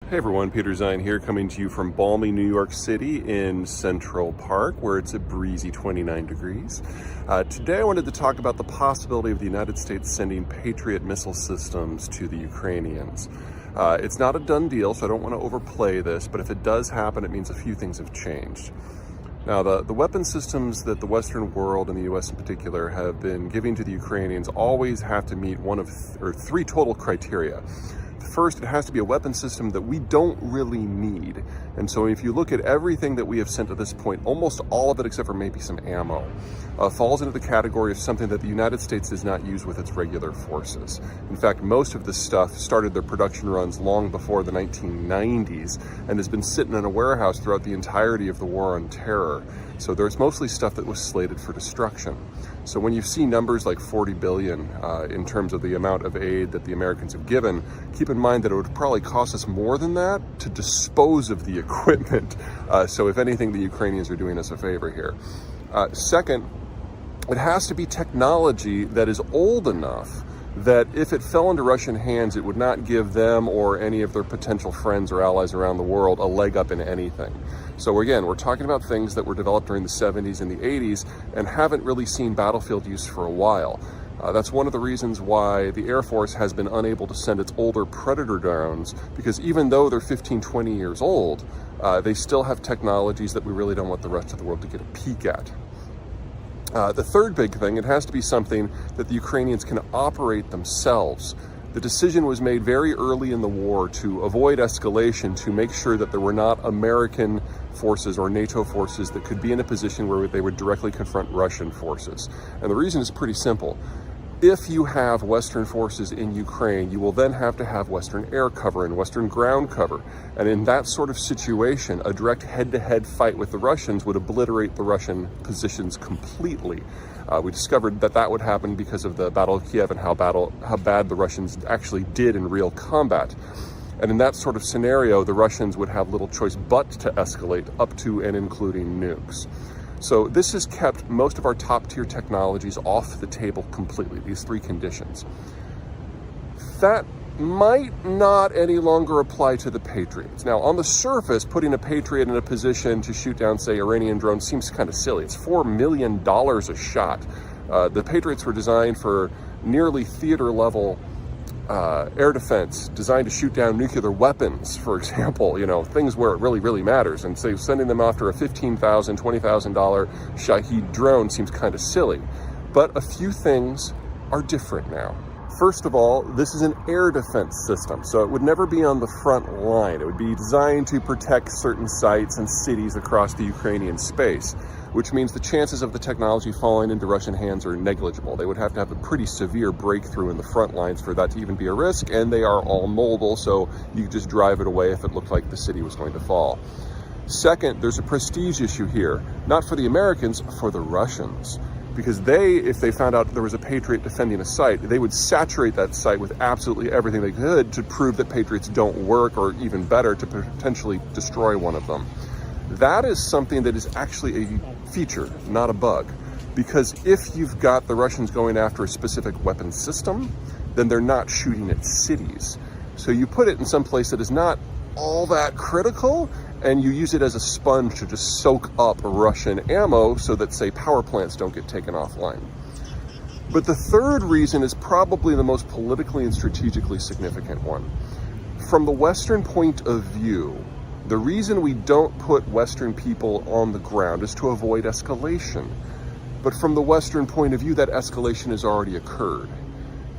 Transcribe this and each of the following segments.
Hey everyone, Peter Zeihan here, coming to you from balmy New York City in Central Park, where it's a breezy 29 degrees. Today I wanted to talk about the possibility of the United States sending Patriot missile systems to the Ukrainians. It's not a done deal, so I don't want to overplay this, but if it does happen, it means a few things have changed. Now, the weapon systems that the Western world and the U.S. in particular have been giving to the Ukrainians always have to meet one of three total criteria. First, it has to be a weapon system that we don't really need. And so if you look at everything that we have sent to this point, almost all of it, except for maybe some ammo, falls into the category of something that the United States does not use with its regular forces. In fact, most of this stuff started their production runs long before the 1990s and has been sitting in a warehouse throughout the entirety of the War on Terror. So there's mostly stuff that was slated for destruction. So when you see numbers like 40 billion in terms of the amount of aid that the Americans have given, keep in mind that it would probably cost us more than that to dispose of the equipment. So if anything, the Ukrainians are doing us a favor here. Second, it has to be technology that is old enough that if it fell into Russian hands, it would not give them or any of their potential friends or allies around the world a leg up in anything. So again, we're talking about things that were developed during the 70s and the 80s and haven't really seen battlefield use for a while. That's one of the reasons why the Air Force has been unable to send its older Predator drones, because even though they're 15, 20 years old, they still have technologies that we really don't want the rest of the world to get a peek at. The third big thing, it has to be something that the Ukrainians can operate themselves. The decision was made very early in the war to avoid escalation, to make sure that there were not American forces or NATO forces that could be in a position where they would directly confront Russian forces. And the reason is pretty simple. If you have Western forces in Ukraine, you will then have to have Western air cover and Western ground cover. And in that sort of situation, a direct head-to-head fight with the Russians would obliterate the Russian positions completely. We discovered that that would happen because of the Battle of Kiev and how bad the Russians actually did in real combat. And in that sort of scenario, the Russians would have little choice but to escalate up to and including nukes. So this has kept most of our top tier technologies off the table completely, these three conditions. That might not any longer apply to the Patriots. Now, on the surface, putting a Patriot in a position to shoot down, say, Iranian drones seems kind of silly. It's $4 million a shot. The Patriots were designed for nearly theater level air defense, designed to shoot down nuclear weapons, for example, things where it really, really matters. And so sending them after a $15,000, $20,000 Shahed drone seems kind of silly. But a few things are different now. First of all, this is an air defense system, so it would never be on the front line. It would be designed to protect certain sites and cities across the Ukrainian space, which means the chances of the technology falling into Russian hands are negligible. They would have to have a pretty severe breakthrough in the front lines for that to even be a risk, and they are all mobile, so you could just drive it away if it looked like the city was going to fall. Second, there's a prestige issue here, not for the Americans, for the Russians. Because if they found out there was a Patriot defending a site, they would saturate that site with absolutely everything they could to prove that Patriots don't work, or even better, to potentially destroy one of them. That is something that is actually a feature, not a bug. Because if you've got the Russians going after a specific weapon system, then they're not shooting at cities. So you put it in some place that is not all that critical, and you use it as a sponge to just soak up Russian ammo so that, say, power plants don't get taken offline. But the third reason is probably the most politically and strategically significant one. From the Western point of view, the reason we don't put Western people on the ground is to avoid escalation. But from the Western point of view, that escalation has already occurred.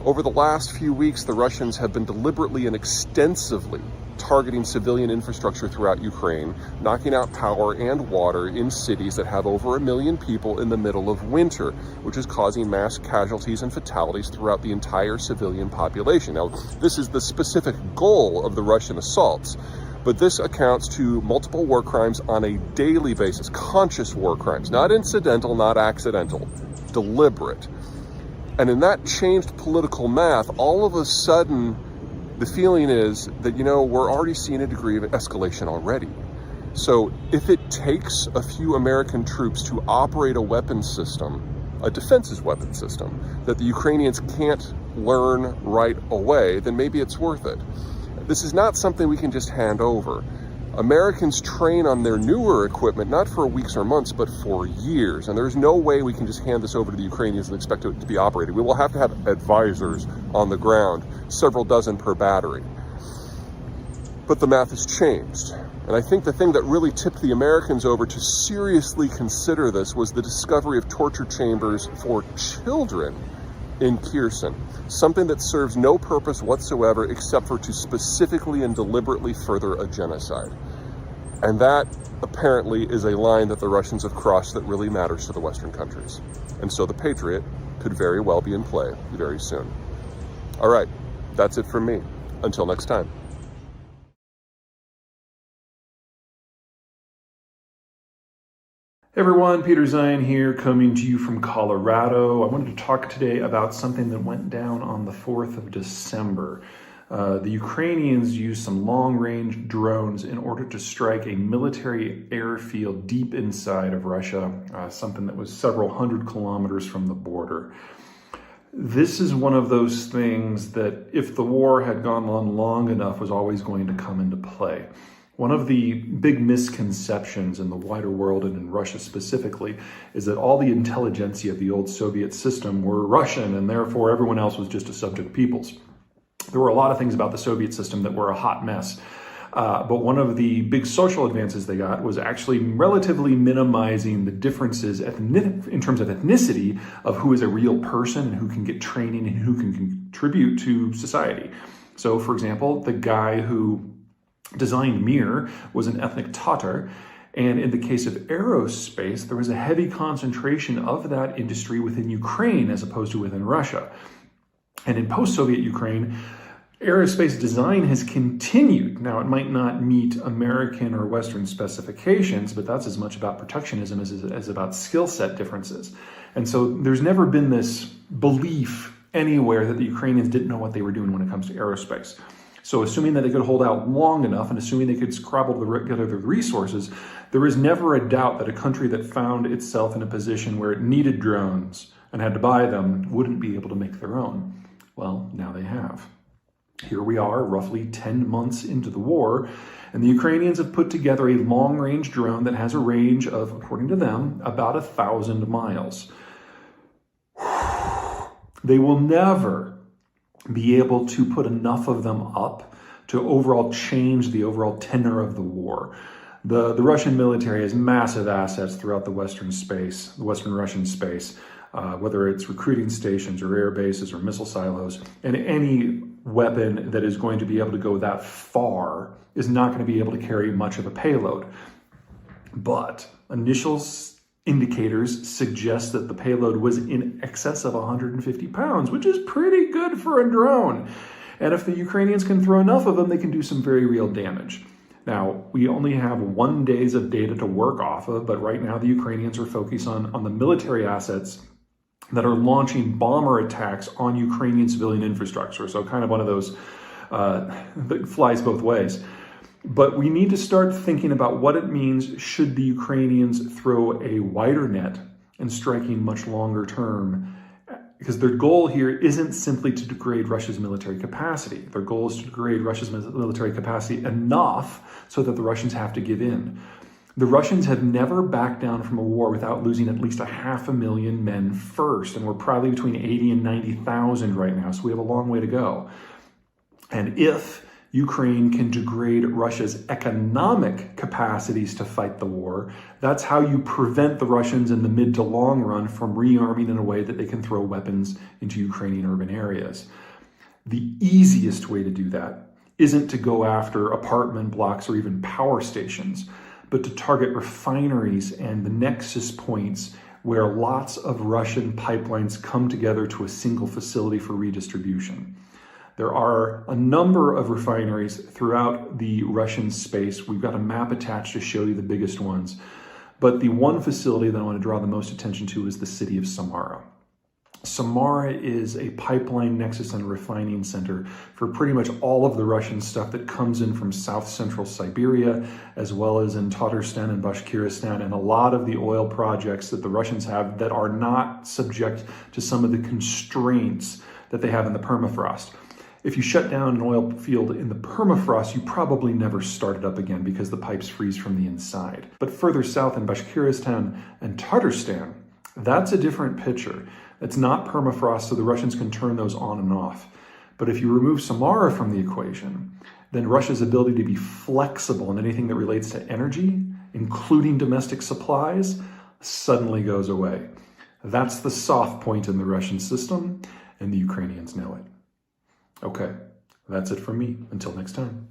Over the last few weeks, the Russians have been deliberately and extensively targeting civilian infrastructure throughout Ukraine, knocking out power and water in cities that have over 1 million people in the middle of winter, which is causing mass casualties and fatalities throughout the entire civilian population. Now, this is the specific goal of the Russian assaults, but this accounts to multiple war crimes on a daily basis, conscious war crimes, not incidental, not accidental, deliberate. And in that changed political math, all of a sudden, the feeling is that, we're already seeing a degree of escalation already. So if it takes a few American troops to operate a weapon system, a defensive weapon system, that the Ukrainians can't learn right away, then maybe it's worth it. This is not something we can just hand over. Americans train on their newer equipment, not for weeks or months, but for years. And there's no way we can just hand this over to the Ukrainians and expect it to be operated. We will have to have advisors on the ground, several dozen per battery. But the math has changed. And I think the thing that really tipped the Americans over to seriously consider this was the discovery of torture chambers for children in Kherson, something that serves no purpose whatsoever except for to specifically and deliberately further a genocide. And that apparently is a line that the Russians have crossed that really matters to the Western countries. And so the Patriot could very well be in play very soon. All right, that's it from me. Until next time. Hey everyone, Peter Zeihan here, coming to you from Colorado. I wanted to talk today about something that went down on the 4th of December. The Ukrainians used some long-range drones in order to strike a military airfield deep inside of Russia, something that was several hundred kilometers from the border. This is one of those things that, if the war had gone on long enough, was always going to come into play. One of the big misconceptions in the wider world, and in Russia specifically, is that all the intelligentsia of the old Soviet system were Russian, and therefore everyone else was just a subject peoples. There were a lot of things about the Soviet system that were a hot mess. But one of the big social advances they got was actually relatively minimizing the differences in terms of ethnicity of who is a real person and who can get training and who can contribute to society. So, for example, the guy who designed Mir was an ethnic Tatar, and in the case of aerospace, there was a heavy concentration of that industry within Ukraine as opposed to within Russia. And in post-Soviet Ukraine, aerospace design has continued. Now, it might not meet American or Western specifications, but that's as much about protectionism as about skill set differences. And so there's never been this belief anywhere that the Ukrainians didn't know what they were doing when it comes to aerospace. So assuming that they could hold out long enough and assuming they could scrabble together the resources, there was never a doubt that a country that found itself in a position where it needed drones and had to buy them wouldn't be able to make their own. Well, now they have. Here we are, roughly 10 months into the war, and the Ukrainians have put together a long-range drone that has a range of, according to them, about 1,000 miles. They will never be able to put enough of them up to overall change the overall tenor of the war. The Russian military has massive assets throughout the Western Russian space, whether it's recruiting stations or air bases or missile silos, and any weapon that is going to be able to go that far is not going to be able to carry much of a payload. But initial indicators suggest that the payload was in excess of 150 pounds, which is pretty good for a drone. And if the Ukrainians can throw enough of them, they can do some very real damage. Now, we only have 1 day of data to work off of, but right now the Ukrainians are focused on the military assets that are launching bomber attacks on Ukrainian civilian infrastructure. So kind of one of those that flies both ways. But we need to start thinking about what it means should the Ukrainians throw a wider net and striking much longer term, because their goal here isn't simply to degrade Russia's military capacity. Their goal is to degrade Russia's military capacity enough so that the Russians have to give in. The Russians have never backed down from a war without losing at least 500,000 men first, and we're probably between 80 and 90,000 right now, so we have a long way to go. And if Ukraine can degrade Russia's economic capacities to fight the war, that's how you prevent the Russians in the mid to long run from rearming in a way that they can throw weapons into Ukrainian urban areas. The easiest way to do that isn't to go after apartment blocks or even power stations, but to target refineries and the nexus points where lots of Russian pipelines come together to a single facility for redistribution. There are a number of refineries throughout the Russian space. We've got a map attached to show you the biggest ones. But the one facility that I want to draw the most attention to is the city of Samara. Samara is a pipeline nexus and refining center for pretty much all of the Russian stuff that comes in from south-central Siberia, as well as in Tatarstan and Bashkiristan, and a lot of the oil projects that the Russians have that are not subject to some of the constraints that they have in the permafrost. If you shut down an oil field in the permafrost, you probably never start it up again because the pipes freeze from the inside. But further south in Bashkiristan and Tatarstan, that's a different picture. It's not permafrost, so the Russians can turn those on and off. But if you remove Samara from the equation, then Russia's ability to be flexible in anything that relates to energy, including domestic supplies, suddenly goes away. That's the soft point in the Russian system, and the Ukrainians know it. Okay, that's it from me. Until next time.